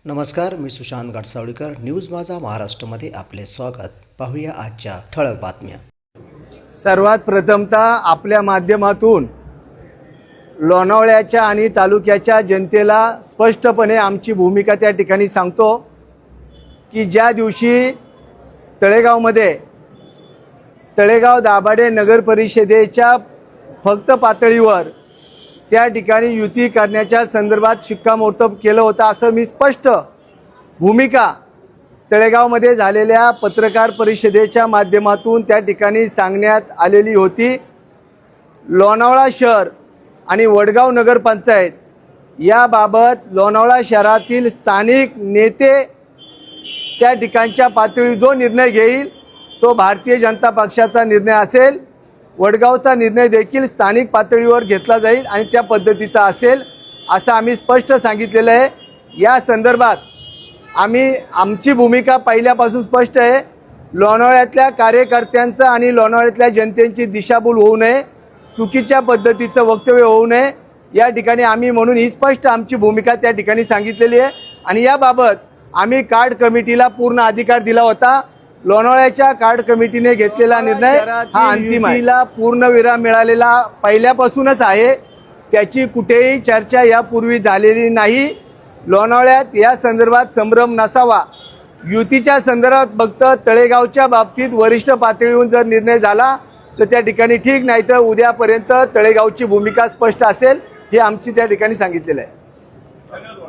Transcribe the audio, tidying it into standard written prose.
नमस्कार, मी सुशांत गाडसावळीकर. न्यूज माझा महाराष्ट्रमध्ये आपले स्वागत. पाहूया आजच्या ठळक बातम्या. सर्वात प्रथमतः आपल्या माध्यमातून लोणावळ्याच्या आणि तालुक्याच्या जनतेला स्पष्टपणे आमची भूमिका त्या ठिकाणी सांगतो की ज्या दिवशी तळेगाव दाभाडे नगर परिषदेच्या फक्त पातळीवर त्या ठिकाणी युती करण्याच्या संदर्भात शिक्कामोर्तब केलं होतं, असं मी स्पष्ट भूमिका तळेगावमध्ये झालेल्या पत्रकार परिषदेच्या माध्यमातून त्या ठिकाणी सांगण्यात आलेली होती. लोणावळा शहर आणि वडगाव नगरपंचायत याबाबत लोणावळा शहरातील स्थानिक नेते त्या ठिकाणच्या पातळीवर जो निर्णय घेईल तो भारतीय जनता पक्षाचा निर्णय असेल. वडगावचा निर्णय देखील स्थानिक पातळीवर घेतला जाईल आणि त्या पद्धतीचा असेल असं आम्ही स्पष्ट सांगितलेलं आहे. या संदर्भात आमची भूमिका पहिल्यापासून स्पष्ट आहे. लोणावळ्यातल्या कार्यकर्त्यांचं आणि लोणावळ्यातल्या जनतेची दिशाभूल होऊ नये, चुकीच्या पद्धतीचं वक्तव्य होऊ नये, या ठिकाणी आम्ही म्हणून ही स्पष्ट आमची भूमिका त्या ठिकाणी सांगितलेली आहे. आणि याबाबत आम्ही कार्ड कमिटीला पूर्ण अधिकार दिला होता. लोणावळ्याच्या कार्ड कमिटीने घेतलेला निर्णय हा अंतिम आहे. पूर्णविराम मिळालेला पहिल्यापासूनच आहे, त्याची कुठेही चर्चा यापूर्वी झालेली नाही. लोणावळ्यात या संदर्भात संभ्रम नसावा. युतीच्या संदर्भात फक्त तळेगावच्या बाबतीत वरिष्ठ पातळीवरून जर निर्णय झाला तर त्या ठिकाणी ठीक, नाही तर उद्यापर्यंत तळेगावची भूमिका स्पष्ट असेल हे आमची त्या ठिकाणी सांगितलेलं आहे.